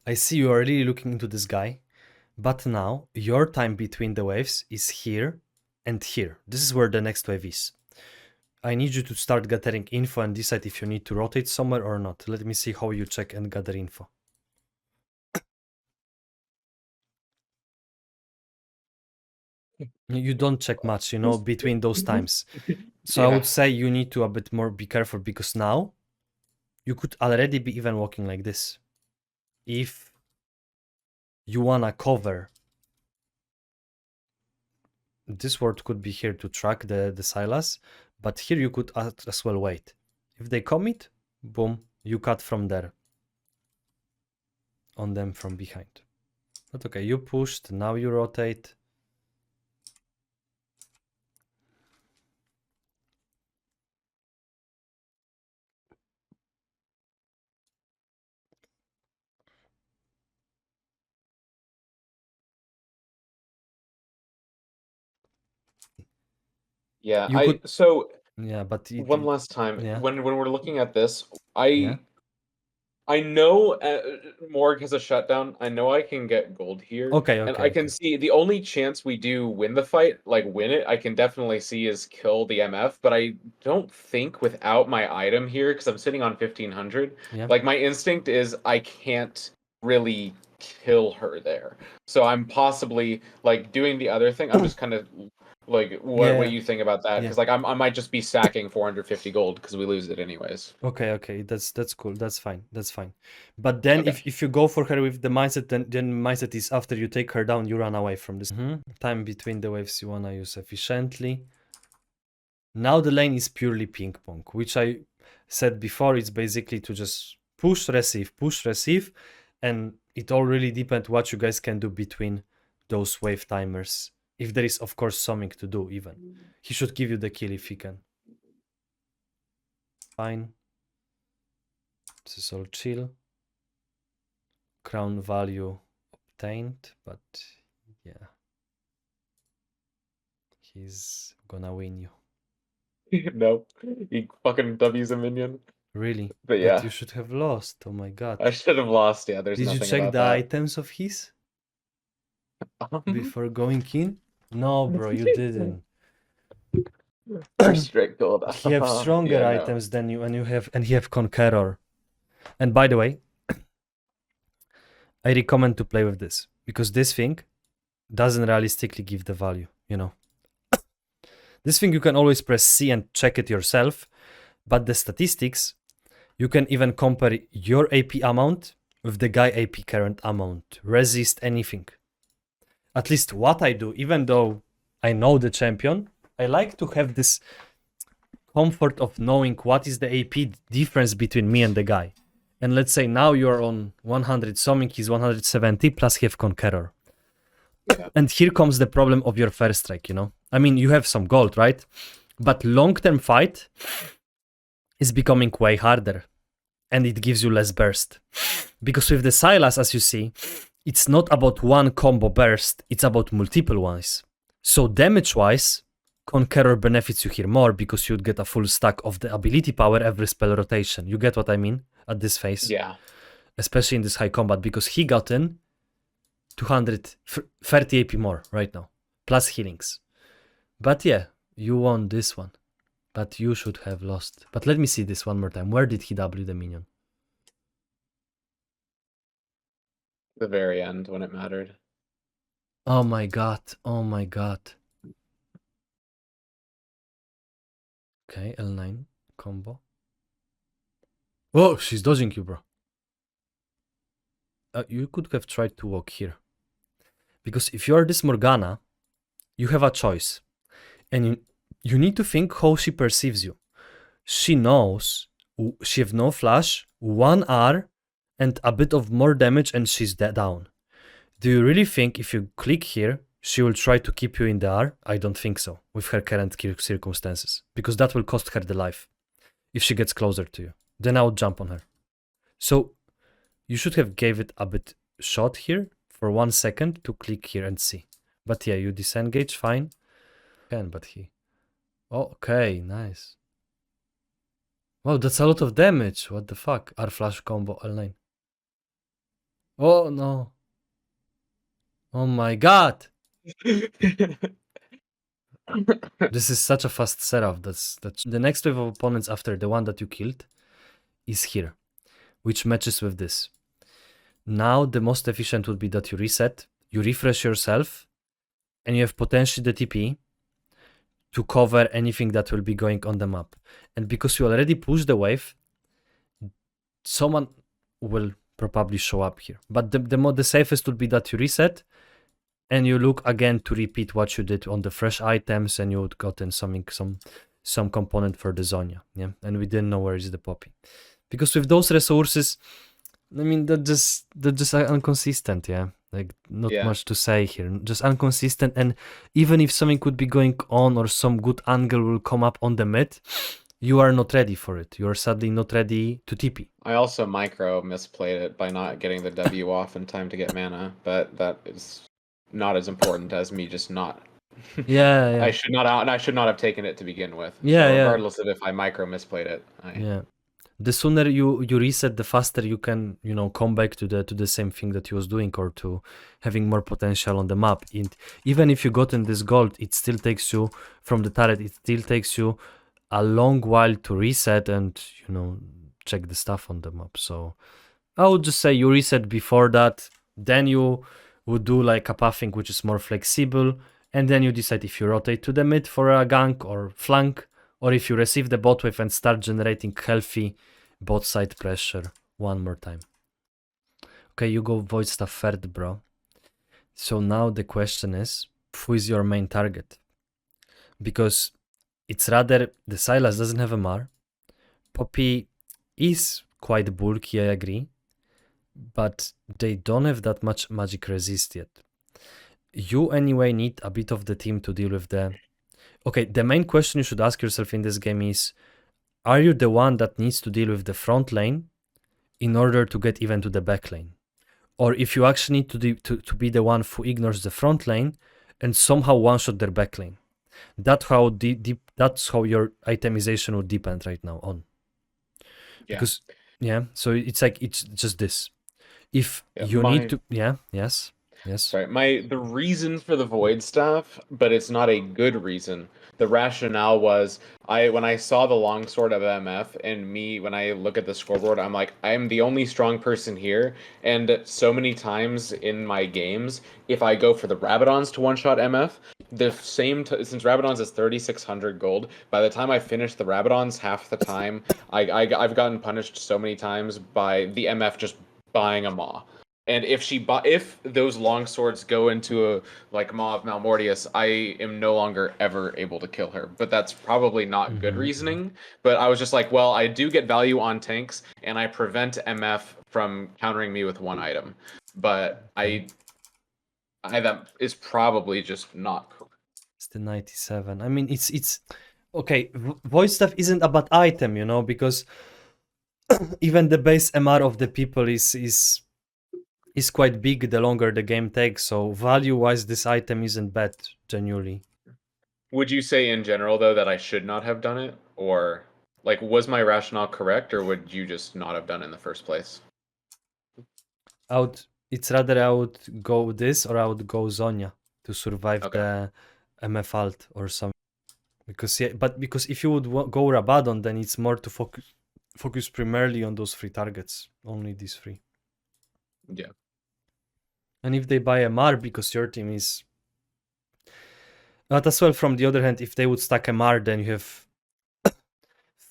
I see you are really looking into this guy, but now your time between the waves is here and here. This is where the next wave is. I need you to start gathering info and decide if you need to rotate somewhere or not. Let me see how you check and gather info. You don't check much, you know, between those times. So I would say you need to a bit more be careful, because now you could already be even walking like this. If you wanna cover, this word could be here to track the Silas, but here you could as well wait. If they commit, boom, you cut from there on them from behind. But okay, you pushed, now you rotate. Yeah, You could, so yeah, but one last time, yeah, when we're looking at this, yeah. I know Morg has a shutdown. I know I can get gold here. Okay, And okay, I can okay. see the only chance we do win the fight, like win it, I can definitely see is kill the MF. But I don't think without my item here, because I'm sitting on 1500, Yeah. like my instinct is I can't really kill her there. So I'm possibly like doing the other thing. I'm just kind of like what you think about that, Yeah. because like I might just be sacking 450 gold because we lose it anyways. Okay, okay, that's cool. That's fine. That's fine. But then Okay. if you go for her with the mindset, then mindset is after you take her down, you run away from this. Time between the waves you wanna use efficiently. Now the lane is purely ping pong, which I said before. It's basically to just push, receive, and it all really depends what you guys can do between those wave timers. If there is, of course, something to do, even. He should give you the kill if he can. Fine. This is all chill. Crown value obtained, but yeah. He's gonna win you. No, he fucking W's a minion. Really? But But yeah, you should have lost. Oh my god. I should have lost. Yeah, there's Did you nothing check about the that. items of his before going in? No, bro, you didn't. First straight gold. He have stronger Yeah, no. items than you, and he have Conqueror. And by the way, I recommend to play with this, because this thing doesn't realistically give the value, you know. This thing you can always press C and check it yourself, but the statistics, you can even compare your AP amount with the guy AP current amount, resist anything. At least what I do, even though I know the champion, I like to have this comfort of knowing what is the AP difference between me and the guy. And let's say now you're on 100 something, he's 170 plus he have Conqueror. Yeah. And here comes the problem of your first strike, you know. I mean, you have some gold, right? But long-term fight is becoming way harder, and it gives you less burst. Because with the Silas, as you see, it's not about one combo burst, it's about multiple ones. So damage-wise, Conqueror benefits you here more, because you'd get a full stack of the ability power every spell rotation. You get what I mean at this phase? Yeah. Especially in this high combat, because he got in 230 AP more right now, plus healings. But yeah, you won this one. But you should have lost. But let me see this one more time. Where did he W the minion? The very end when it mattered. Oh my god. Oh my god. Okay, L9 combo. Oh, she's dodging you, bro. You could have tried to walk here. Because if you are this Morgana, you have a choice. And you need to think how she perceives you. She knows she have no flash, 1 R, and a bit of more damage, and she's down. Do you really think if you click here, she will try to keep you in the R? I don't think so, with her current circumstances. Because that will cost her the life. If she gets closer to you. Then I would jump on her. So, you should have gave it a bit shot here for 1 second to click here and see. But yeah, you disengage, fine. Can, but he... Oh, okay, nice. Wow, that's a lot of damage. What the fuck? R flash combo L9. Oh no. Oh my god. This is such a fast setup. That's the next wave of opponents after the one that you killed is here, which matches with this. Now the most efficient would be that you reset, you refresh yourself, and you have potentially the TP to cover anything that will be going on the map. And because you already pushed the wave, someone will probably show up here. But the safest would be that you reset and you look again to repeat what you did on the fresh items, and you would gotten some component for the Zonia. Yeah, and we didn't know where is the Poppy. Because with those resources, I mean, they're just inconsistent, yeah. Like, not much to say here. Just inconsistent, and even if something could be going on or some good angle will come up on the mid, you are not ready for it. You are sadly not ready to TP. I also micro misplayed it by not getting the W off in time to get mana, but that is not as important as me just not. Yeah. I should not have taken it to begin with. Yeah, so regardless of if I micro misplayed it. Yeah. The sooner you reset, the faster you can, come back to the same thing that you was doing, or to having more potential on the map. And even if you gotten this gold, it still takes you from the turret. It still takes you a long while to reset and check the stuff on the map. So I would just say you reset before that, then you would do like a pathing which is more flexible, and then you decide if you rotate to the mid for a gank or flank, or if you receive the bot wave and start generating healthy bot side pressure one more time. Okay, you go void stuff third, bro. So now the question is, who is your main target? Because it's rather the Sylas doesn't have a Mar. Poppy is quite bulky, I agree, but they don't have that much magic resist yet. You anyway need a bit of the team to deal with the... Okay, the main question you should ask yourself in this game is, are you the one that needs to deal with the front lane in order to get even to the back lane? Or if you actually need to be the one who ignores the front lane and somehow one-shot their back lane. That's how your itemization would depend right now on. Yeah. Because, so it's like, it's just this. If you need to... Yes. Sorry, the reason for the void stuff, but it's not a good reason. The rationale was when I saw the longsword of MF, and when I look at the scoreboard, I'm like, I'm the only strong person here, and so many times in my games, if I go for the Rabadons to one-shot MF, the same since Rabadons is 3,600 gold, by the time I finish the Rabadons, half the time, I've gotten punished so many times by the MF just buying a Maw. And if those long swords go into a Maw of Malmortius, I am no longer ever able to kill her. But that's probably not good reasoning. But I was just like, well, I do get value on tanks, and I prevent MF from countering me with one item. But I that is probably just not correct. It's the 97. I mean, it's okay. Void stuff isn't about item, because even the base MR of the people is quite big the longer the game takes, so value-wise, this item isn't bad, genuinely. Would you say in general, though, that I should not have done it? Or, was my rationale correct, or would you just not have done it in the first place? It's rather I would go this, or I would go Zonia to survive the MF alt or something. Because if you would go Rabadon, then it's more to focus primarily on those 3 targets, only these 3. Yeah. And if they buy a Mar because your team is... But as well, from the other hand, if they would stack a Mar, then you have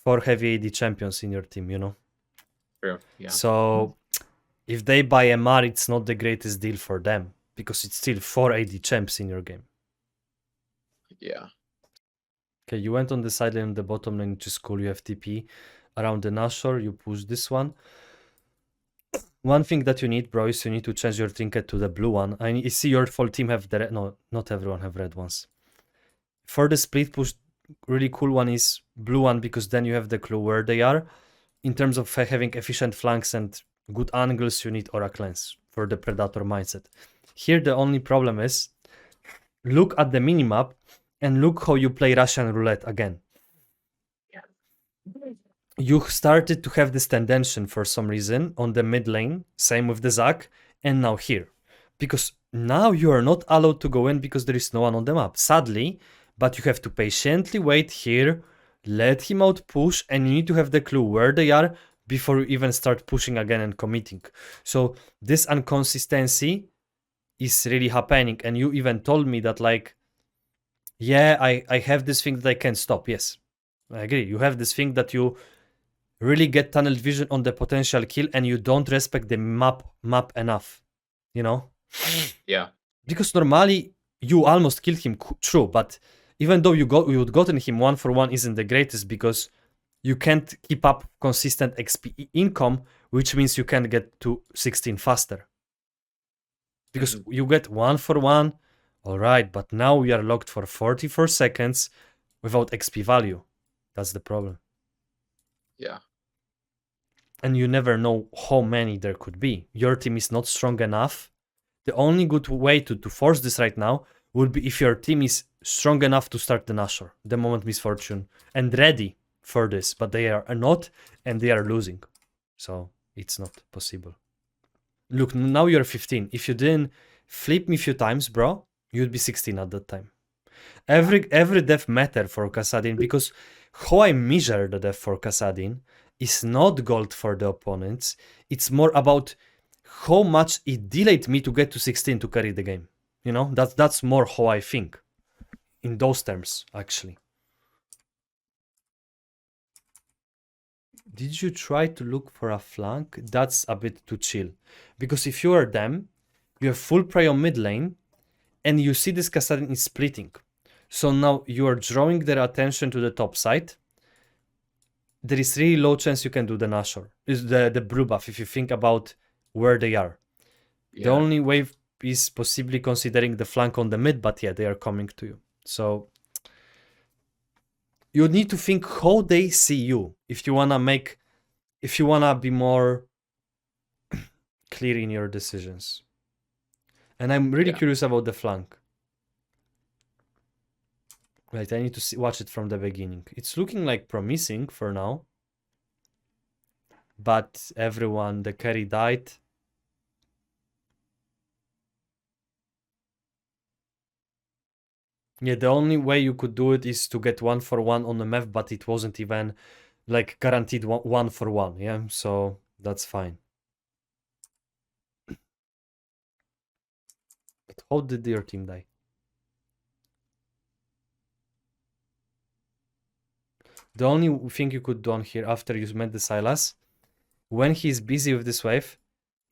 4 heavy AD champions in your team, True, yeah. So if they buy a Mar, it's not the greatest deal for them, because it's still 4 AD champs in your game. Yeah. Okay, you went on the side lane on the bottom lane, which is cool. You have TP around the Nashor, you push this one. One thing that you need, bro, is you need to change your trinket to the blue one. I see your full team have the red. No, not everyone have red ones. For the split push, really cool one is blue one, because then you have the clue where they are. In terms of having efficient flanks and good angles, you need Aura Cleanse for the Predator mindset. Here the only problem is, look at the minimap and look how you play Russian roulette again. You started to have this tendency for some reason on the mid lane, same with the Zac, and now here. Because now you are not allowed to go in because there is no one on the map. Sadly, but you have to patiently wait here, let him out push, and you need to have the clue where they are before you even start pushing again and committing. So this inconsistency is really happening, and you even told me that, like, yeah, I have this thing that I can't stop. Yes, I agree. You have this thing that you really get tunnel vision on the potential kill, and you don't respect the map enough, you know? Yeah. Because normally you almost killed him, true, but even though you would gotten him 1-for-1 isn't the greatest, because you can't keep up consistent XP income, which means you can't get to 16 faster. Because you get 1-for-1, all right, but now we are locked for 44 seconds without XP value. That's the problem. Yeah. And you never know how many there could be. Your team is not strong enough. The only good way to force this right now would be if your team is strong enough to start the Nashor, the moment misfortune, and ready for this, but they are not, and they are losing. So it's not possible. Look, now you're 15. If you didn't flip me a few times, bro, you'd be 16 at that time. Every death matter for Kassadin, because how I measure the death for Kassadin is not gold for the opponents. It's more about how much it delayed me to get to 16 to carry the game. You know, that's more how I think in those terms, actually. Did you try to look for a flank? That's a bit too chill. Because if you are them, you have full prio mid lane, and you see this Kassadin is splitting. So now you are drawing their attention to the top side. There is really low chance you can do the Nashor. Is the blue buff if you think about where they are. Yeah. The only way is possibly considering the flank on the mid, but yeah, they are coming to you. So you need to think how they see you if you wanna be more clear in your decisions. And I'm really curious about the flank. Right, I need to watch it from the beginning. It's looking like promising for now. But everyone, the carry died. Yeah, the only way you could do it is to get 1-for-1 on the map, but it wasn't even like guaranteed 1-for-1, yeah? So that's fine. But how did your team die? The only thing you could do on here after you met the Silas, when he's busy with this wave,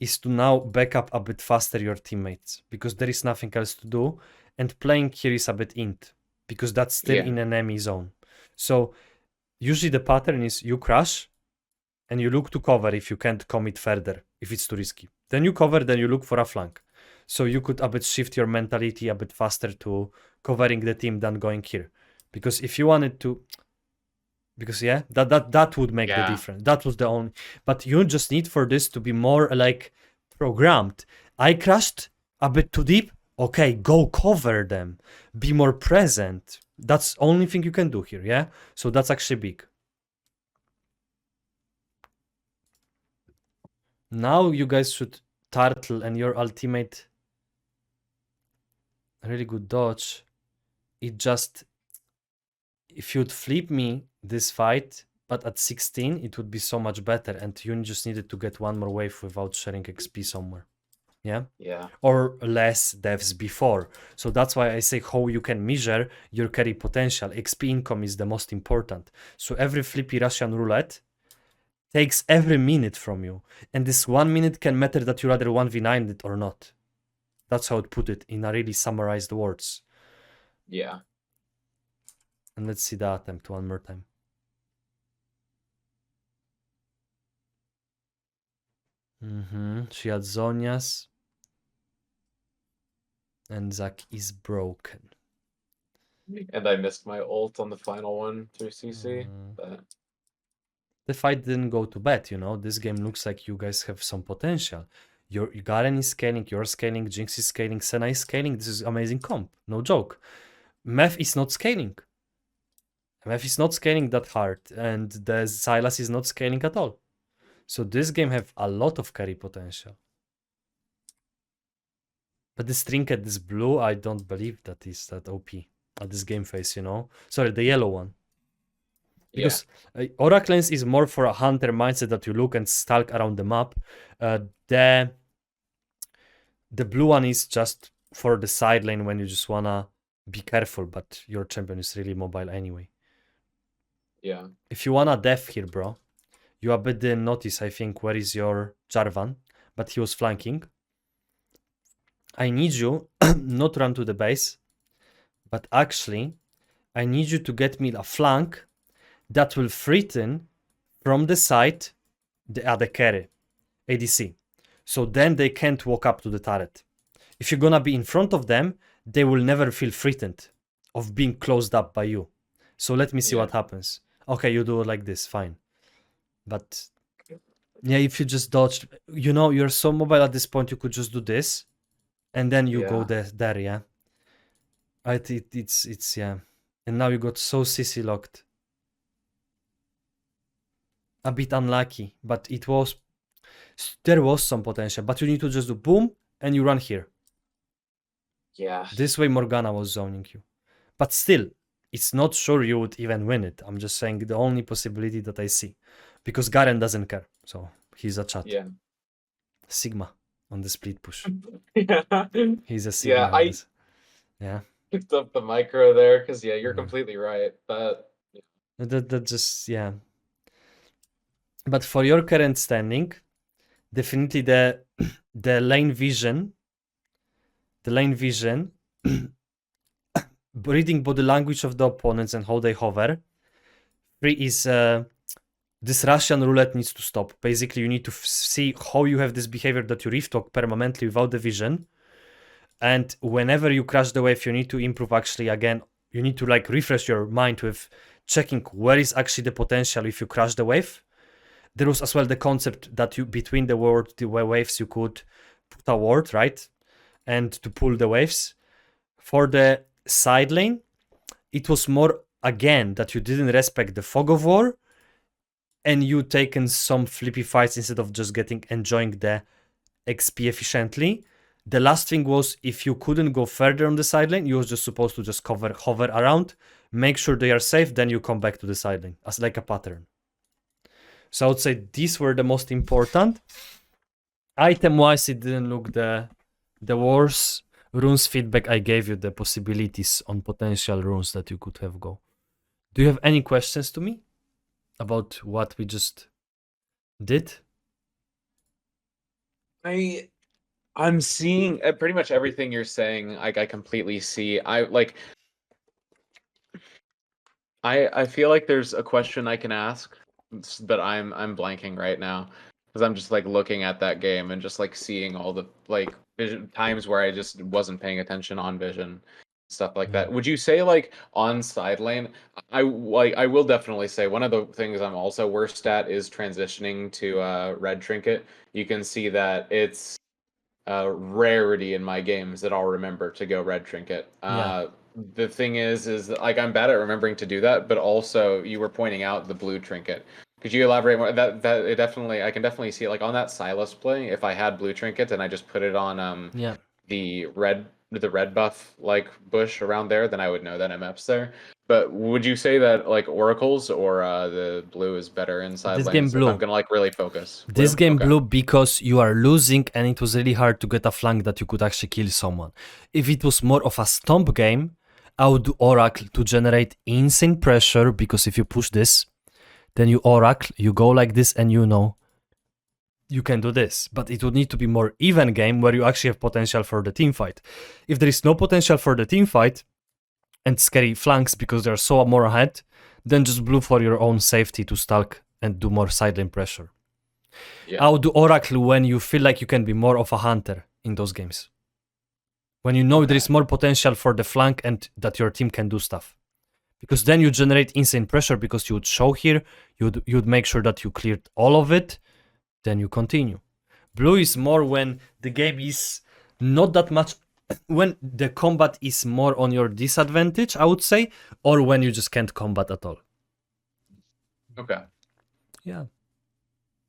is to now back up a bit faster your teammates, because there is nothing else to do, and playing here is a bit int, because that's still in an enemy zone. So usually the pattern is you crash, and you look to cover if you can't commit further, if it's too risky. Then you cover, then you look for a flank. So you could a bit shift your mentality a bit faster to covering the team than going here. Because if you wanted to, because yeah, that would make the difference. That was the only, but you just need for this to be more like programmed. I crashed a bit too deep. Okay, go cover them. Be more present. That's the only thing you can do here, yeah? So that's actually big. Now you guys should turtle, and your ultimate, really good dodge. It just, if you'd flip me this fight, but at 16, it would be so much better, and you just needed to get one more wave without sharing XP somewhere. Yeah? Yeah. Or less deaths before. So that's why I say how you can measure your carry potential. XP income is the most important. So every flippy Russian roulette takes every minute from you. And this 1 minute can matter that you rather 1v9 it or not. That's how I'd put it in a really summarized words. Yeah. And let's see the attempt one more time. She had Zonia's. And Zach is broken. And I missed my ult on the final one through CC. But the fight didn't go to bad, you know. This game looks like you guys have some potential. Your Garen is scaling, you're scaling, Jinx is scaling, Senna is scaling. This is amazing comp, no joke. Meth is not scaling. Meth is not scaling that hard, and the Silas is not scaling at all. So this game have a lot of carry potential. But this trinket, this blue, I don't believe that is that OP. at this game phase, you know. Sorry, the yellow one. Yeah. Because Oracle Lens is more for a hunter mindset that you look and stalk around the map. The blue one is just for the side lane when you just wanna be careful, but your champion is really mobile anyway. Yeah. If you wanna def here, bro, you a bit didn't notice, I think, where is your Jarvan, but he was flanking. I need you not run to the base, but actually, I need you to get me a flank that will threaten from the side the other carry, ADC. So then they can't walk up to the turret. If you're gonna be in front of them, they will never feel threatened of being closed up by you. So let me see what happens. Okay, you do it like this, fine. But yeah, if you just dodge, you know, you're so mobile at this point, you could just do this, and then you go there, yeah. It's yeah. And now you got so CC locked. A bit unlucky, but there was some potential, but you need to just do boom and you run here. Yeah. This way Morgana was zoning you. But still, it's not sure you would even win it. I'm just saying the only possibility that I see. Because Garen doesn't care, so he's a chat. Yeah. Sigma on the split push. Yeah. He's a Sigma. Yeah, yeah. Picked up the micro there because you're completely right. But that just yeah. But for your current standing, definitely the lane vision, reading body language of the opponents and how they hover. 3 is this Russian roulette needs to stop. Basically, you need to see how you have this behavior that you reef talk permanently without the vision. And whenever you crash the wave, you need to improve actually again. You need to like refresh your mind with checking where is actually the potential if you crash the wave. There was as well the concept that you between the waves you could put a ward, right? And to pull the waves. For the side lane, it was more again that you didn't respect the fog of war and you taken some flippy fights instead of just enjoying the XP efficiently. The last thing was if you couldn't go further on the side lane, you were just supposed to just hover around, make sure they are safe, then you come back to the side lane as like a pattern. So I would say these were the most important. Item-wise, it didn't look the worst. Runes feedback, I gave you the possibilities on potential runes that you could have go. Do you have any questions to me about what we just did? I'm seeing pretty much everything you're saying. I completely see. I feel like there's a question I can ask, but I'm blanking right now because I'm just like looking at that game and just like seeing all the like times where I just wasn't paying attention on vision, stuff like that. Would you say like on side lane, I will definitely say one of the things I'm also worst at is transitioning to red trinket. You can see that it's a rarity in my games that I'll remember to go red trinket. The thing is like I'm bad at remembering to do that, but also you were pointing out the blue trinket. Could you elaborate more? That it definitely, I can definitely see it. Like on that Silas play, if I had blue trinket and I just put it on the red buff like bush around there, then I would know that MF's there. But would you say that like oracles or the blue is better inside this lanes game blue. if I'm gonna like really focus? This game blue because you are losing and it was really hard to get a flank that you could actually kill someone. If it was more of a stomp game, I would do Oracle to generate insane pressure because if you push this, then you Oracle, you go like this and you know you can do this. But it would need to be more even game where you actually have potential for the team fight. If there is no potential for the team fight and scary flanks because they're so more ahead, then just blue for your own safety to stalk and do more sideline pressure. I would do Oracle when you feel like you can be more of a hunter in those games. When you know there is more potential for the flank and that your team can do stuff. Because then you generate insane pressure because you would show here, you'd make sure that you cleared all of it, then you continue. Blue is more when the game is not that much, when the combat is more on your disadvantage, I would say, or when you just can't combat at all. Okay. Yeah.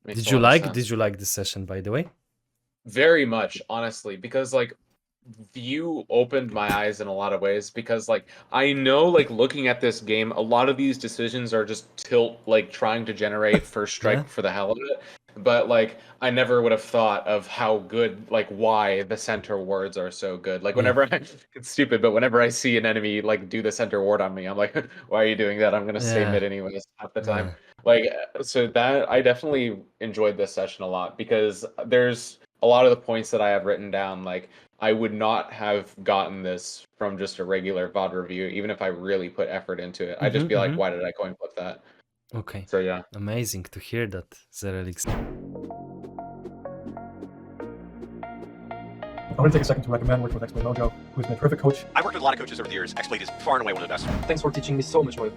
Did you like this session, by the way? Very much, honestly, because like view opened my eyes in a lot of ways, because like I know, like looking at this game, a lot of these decisions are just tilt, like trying to generate first strike Yeah. for the hell of it. But like I never would have thought of how good, like why the center wards are so good. Like Yeah. whenever it's stupid, but whenever I see an enemy like do the center ward on me, I'm like, why are you doing that? I'm gonna stay mid Yeah. anyways half the time. Yeah. Like so that I definitely enjoyed this session a lot, because there's a lot of the points that I have written down, like I would not have gotten this from just a regular VOD review, even if I really put effort into it. I'd just be like, why did I coin flip that? Okay. So yeah. Amazing to hear that, Zerelix. I want to take a second to recommend working with xblademojo, who's been a terrific coach. I've worked with a lot of coaches over the years. xBlade is far and away one of the best. Thanks for teaching me so much more.